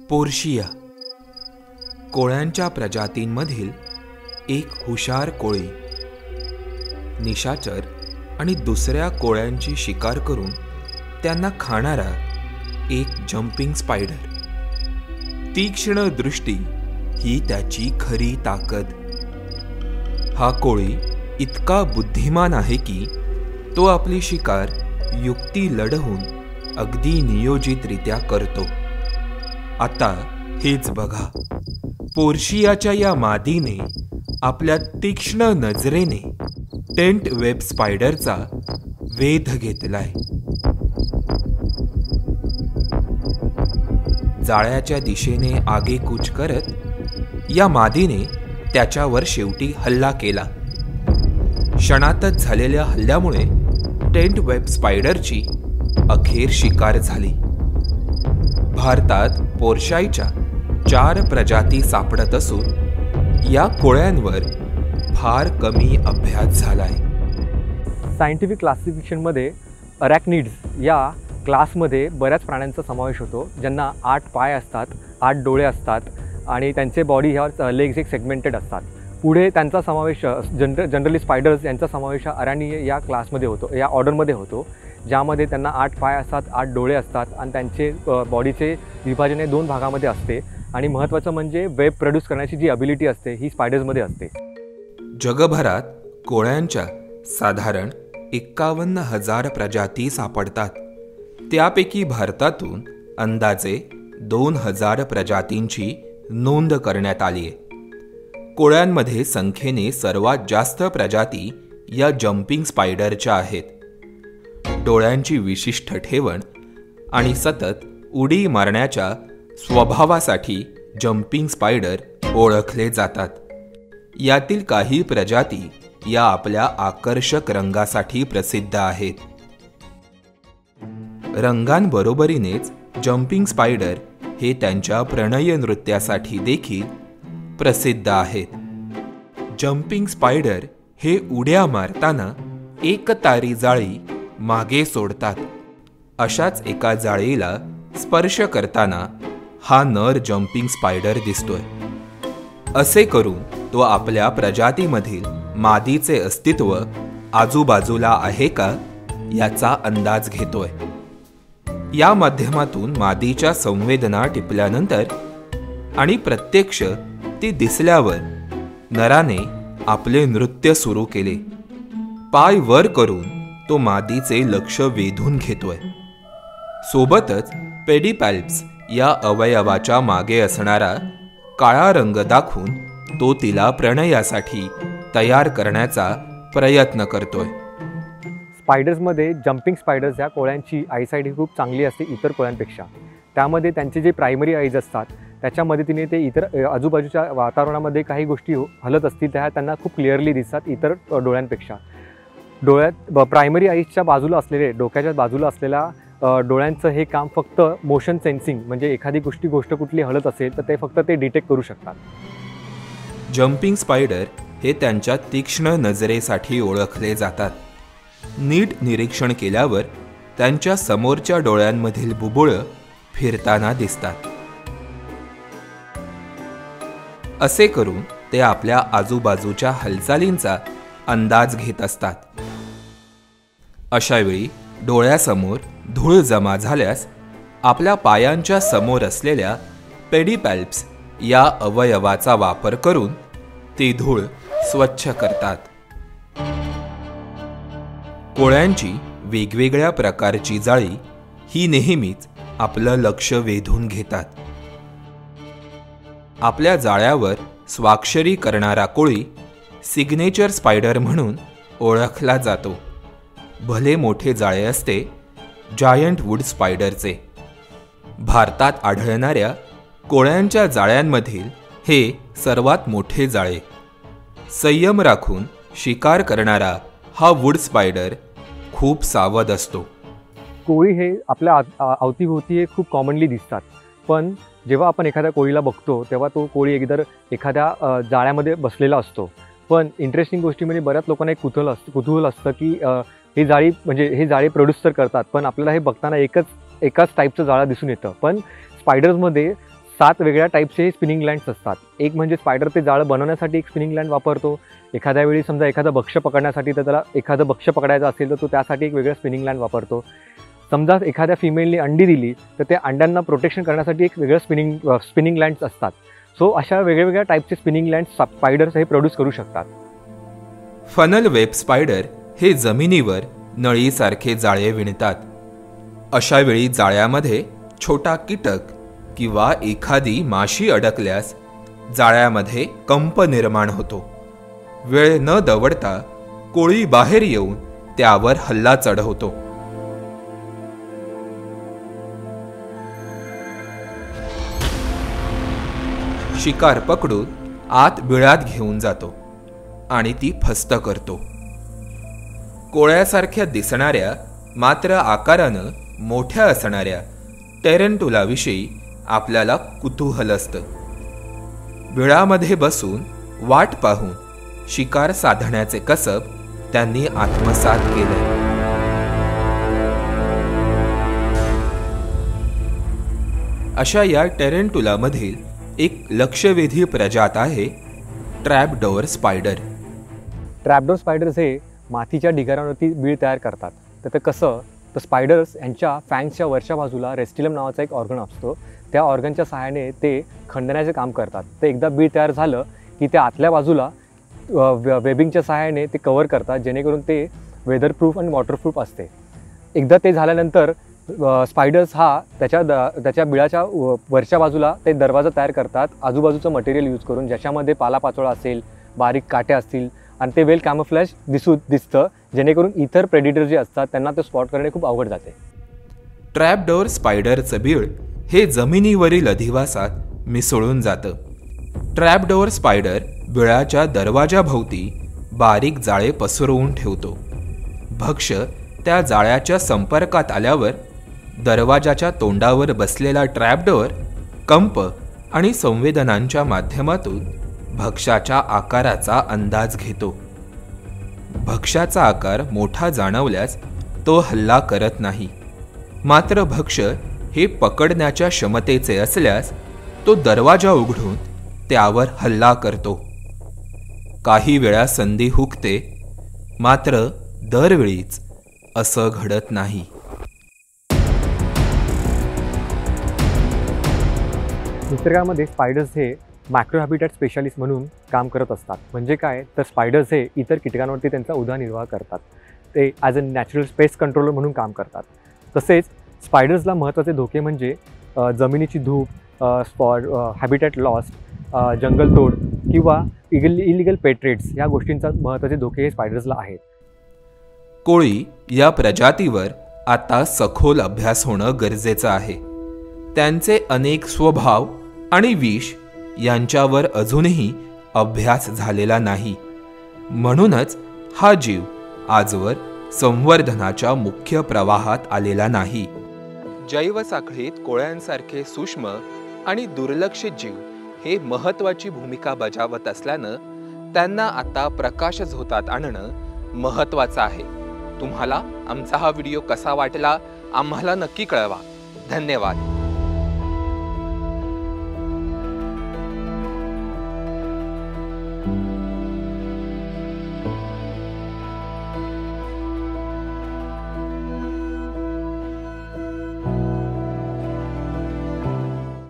Portia कोळ्यांच्या प्रजातींमधील एक हुशार कोळी, निशाचर आणि दुसऱ्या कोळ्यांची शिकार करून त्यांना खाणारा एक जंपिंग स्पायडर। तीक्ष्ण दृष्टी ही त्याची खरी ताकद। हा कोळी इतका बुद्धिमान आहे की तो आपली शिकार युक्ती लढवून अगदी नियोजितरित्या करतो। आता हेच बघा, पोर्शियाच्या या मादीने आपल्या तीक्ष्ण नजरेने टेंट वेब स्पायडरचा वेध घेतलाय। जाळ्याच्या दिशेने आगेकूच करत या मादीने त्याच्यावर शेवटी हल्ला केला। क्षणातच झालेल्या हल्ल्यामुळे टेंट वेब स्पायडरची अखेर शिकार झाली। भारतात पोर्शाईच्या 4 प्रजाती सापडत असून या कोळ्यांवर फार कमी अभ्यास झालाय। सायंटिफिक क्लासिफिकेशनमध्ये अरॅक्निड्स या क्लासमध्ये बऱ्याच प्राण्यांचा समावेश होतो, ज्यांना 8 पाय असतात, 8 डोळे असतात आणि त्यांचे बॉडी ह्या लेग्स एक सेगमेंटेड असतात। पुढे त्यांचा समावेश जनरली स्पायडर्स यांचा समावेश अरॅनी या क्लासमध्ये होतो, या ऑर्डरमध्ये होतो, ज्यामध्ये त्यांना 8 पाय असतात, 8 डोळे असतात आणि त्यांचे बॉडीचे विभाजन हे 2 भागामध्ये असते। आणि महत्त्वाचं म्हणजे वेब प्रोड्यूस करण्याची जी ॲबिलिटी असते ही स्पायडर्समध्ये असते। जगभरात कोळ्यांच्या साधारण 51,000 प्रजाती सापडतात। त्यापैकी भारतातून अंदाजे 2,000 प्रजातींची नोंद करण्यात आली आहे। कोळ्यांमध्ये संख्येने सर्वात जास्त प्रजाती या जंपिंग स्पायडरच्या आहेत। डोळ्यांची विशिष्ट ठेवण आणि सतत उडी मारण्याच्या स्वभावासाठी जंपिंग स्पायडर ओळखले जातात। यातील काही प्रजाती या आपल्या आकर्षक रंगासाठी प्रसिद्ध आहेत। रंगांबरोबरीनेच जंपिंग स्पायडर हे त्यांच्या प्रणय नृत्यासाठी देखील प्रसिद्ध आहेत। जंपिंग स्पायडर हे उड्या मारताना एकतारी जाळी मागे सोडतात। अशाच एका जाळीला स्पर्श करताना हा नर जंपिंग स्पायडर दिसतोय। असे करून तो आपल्या प्रजातीमधील मादीचे अस्तित्व आजूबाजूला आहे का याचा अंदाज घेतोय। या माध्यमातून मादीच्या संवेदना टिपल्यानंतर आणि प्रत्यक्ष ती दिसल्यावर नराने आपले नृत्य सुरू केले। पाय वर करून तो मादीचे लक्ष वेधून घेतोय। सोबतच पेडिपॅल्प्स या अवयवाच्या मागे असणारा काळा रंग दाखवून तो तिला प्रणयासाठी तयार करण्याचा प्रयत्न करतोय। स्पायडर्समध्ये जंपिंग स्पायडर्स या कोळ्यांची आयसाईट ही खूप चांगली असते इतर कोळ्यांपेक्षा। त्यामध्ये त्यांचे जे प्रायमरी आईज असतात त्याच्या मदतीने ते इतर आजूबाजूच्या वातावरणामध्ये काही गोष्टी हलत असतील त्या त्यांना खूप क्लिअरली दिसतात इतर डोळ्यांपेक्षा। डोळ्यात प्रायमरी आईजच्या बाजूला असलेले, डोक्याच्या बाजूला असलेल्या डोळ्यांचं हे काम फक्त मोशन सेन्सिंग, म्हणजे एखादी गोष्ट कुठली हलत असेल तर ते फक्त ते डिटेक्ट करू शकतात। जंपिंग स्पायडर हे त्यांच्या तीक्ष्ण नजरेसाठी ओळखले जातात। नीट निरीक्षण केल्यावर त्यांच्या समोरच्या डोळ्यांमधील बुबुळं फिरताना दिसतात। असे करून ते आपल्या आजूबाजूच्या हालचालींचा अंदाज घेत असतात। अशावेळी डोळ्यासमोर धूळ जमा झाल्यास आपल्या पायांच्या समोर असलेल्या पेडिपॅल्प्स या अवयवाचा वापर करून ती धूळ स्वच्छ करतात। कोळ्यांची वेगवेगळ्या प्रकारची जाळी ही नेहमीच आपलं लक्ष वेधून घेतात। आपल्या जाळ्यावर स्वाक्षरी करणारा कोळी सिग्नेचर स्पायडर म्हणून ओळखला जातो। भले मोठे जाळे असते जायंट वूड स्पायडरचे। भारतात आढळणाऱ्या कोळ्यांच्या जाळ्यांमधील हे सर्वात मोठे जाळे। संयम राखून शिकार करणारा हा वूड स्पायडर खूप सावध असतो। कोळी हे आपल्या अवतीभोवती हे खूप कॉमनली दिसतात, पण जेव्हा आपण एखाद्या कोळीला बघतो तेव्हा तो कोळी एखाद्या जाळ्यामध्ये बसलेला असतो। पण इंटरेस्टिंग गोष्टी म्हणजे बऱ्याच लोकांना एक कुतूहल असतं की हे जाळी प्रोड्यूस तर करतात, पण आपल्याला हे बघताना एकाच टाईपचं जाळं दिसून येतं। पण स्पायडर्समध्ये 7 वेगळ्या टाईपचे स्पिनिंग लँड्स असतात. एक म्हणजे स्पायडर ते जाळं बनवण्यासाठी एक स्पिनिंग लँड वापरतो. एखाद्या वेळी समजा एखादं भक्ष्य पकडण्यासाठी, तर त्याला एखादं भक्ष्य पकडायचं असेल तर तो त्यासाठी एक वेगळं स्पिनिंग लँड वापरतो. समजा एखाद्या फिमेलने अंडी दिली तर त्या अंड्यांना प्रोटेक्शन करण्यासाठी एक वेगळं स्पिनिंग लँड्स असतात. सो अशा वेगवेगळ्या टाईपचे स्पिनिंग लँड्स स्पायडर्स हे प्रोड्यूस करू शकतात. फनल वेब स्पायडर हे जमिनीवर नळीसारखे जाळे विणतात. अशा वेळी जाळ्यामध्ये छोटा कीटक किंवा एखादी माशी अडकल्यास जाळ्यामध्ये कंप निर्माण होतो. वेळ न दवडता कोळी बाहेर येऊन त्यावर हल्ला चढवतो. शिकार पकडून आत बिळात घेऊन जातो आणि ती फस्त करतो. कोळ्यासारख्या दिसणाऱ्या मात्र आकारानं मोठ्या असणाऱ्या टेरंटुलाविषयी आपल्याला कुतूहल असतं. बिळामध्ये बसून वाट पाहून शिकार साधण्याचे कसब त्यांनी आत्मसात केले. अशा या टेरंटुलामधील एक लक्षवेधी प्रजात आहे ट्रॅपडोअर स्पायडर. ट्रॅपडोअर स्पायडर्स हे मातीच्या ढिगाऱ्यांवरती बीळ तयार करतात. तर ते कसं, तर स्पायडर्स यांच्या फँग्सच्या वरच्या बाजूला रेस्टिलम नावाचा एक ऑर्गन असतो. त्या ऑर्गनच्या सहाय्याने ते खंडण्याचे काम करतात. ते एकदा बीळ तयार झालं की ते आतल्या बाजूला वेबिंगच्या सहाय्याने ते कव्हर करतात, जेणेकरून ते वेदरप्रूफ आणि वॉटरप्रूफ असते. एकदा ते झाल्यानंतर स्पायडर्स हा त्याच्या बिळाच्या वरच्या बाजूला ते दरवाजा तयार करतात आजूबाजूचं मटेरियल यूज करून, ज्याच्यामध्ये पालापाचोळा असेल, बारीक काट्या असतील, आणि ते वेल कॅमोफ्लॅज दिसतं, जेणेकरून इतर प्रेडिटर जे असतात त्यांना ते स्पॉट करणे खूप अवघड जाते. ट्रॅपडोअर स्पायडरचं बीळ हे जमिनीवरील अधिवासात मिसळून जातं. ट्रॅपडोअर स्पायडर बिळाच्या दरवाजाभोवती बारीक जाळे पसरवून ठेवतो. भक्ष्य त्या जाळ्याच्या संपर्कात आल्यावर दरवाजाच्या तोंडावर बसलेला ट्रॅपडोअर कंप आणि संवेदनांच्या माध्यमातून भक्ष्याच्या आकाराचा अंदाज घेतो. भक्ष्याचा आकार मोठा जाणवल्यास तो हल्ला करत नाही. मात्र भक्ष्य हे पकडण्याच्या क्षमतेचे असल्यास तो दरवाजा उघडून त्यावर हल्ला करतो. काही वेळा संधी हुकते, मात्र दरवेळीच असं घडत नाही. निसर्गामध्ये स्पायडर्स हे मॅक्रो हॅबिटॅट स्पेशालिस्ट म्हणून काम करत असतात. म्हणजे काय, तर स्पायडर्स हे इतर कीटकांवरती त्यांचा उदरनिर्वाह करतात. ते as a natural paste controller म्हणून काम करतात. तसेच स्पायडर्सला महत्त्वाचे धोके म्हणजे जमिनीची धूप, हॅबिटॅट लॉस, जंगल तोड किंवा इलिगल पेट ट्रेड्स या गोष्टींचा महत्त्वाचे धोके हे स्पायडर्सला आहेत. कोळी या प्रजातीवर आता सखोल अभ्यास होणं गरजेचं आहे. त्यांचे अनेक स्वभाव आणि विष यांच्यावर अजूनही अभ्यास झालेला नाही. म्हणूनच हा जीव आजवर संवर्धनाच्या मुख्य प्रवाहात आलेला नाही. जैवसाखळीत कोळ्यांसारखे सूक्ष्म आणि दुर्लक्षित जीव हे महत्त्वाची भूमिका बजावत असल्यानं त्यांना आता प्रकाशझोतात आणणं महत्त्वाचं आहे. तुम्हाला आमचा हा व्हिडिओ कसा वाटला आम्हाला नक्की कळवा. धन्यवाद.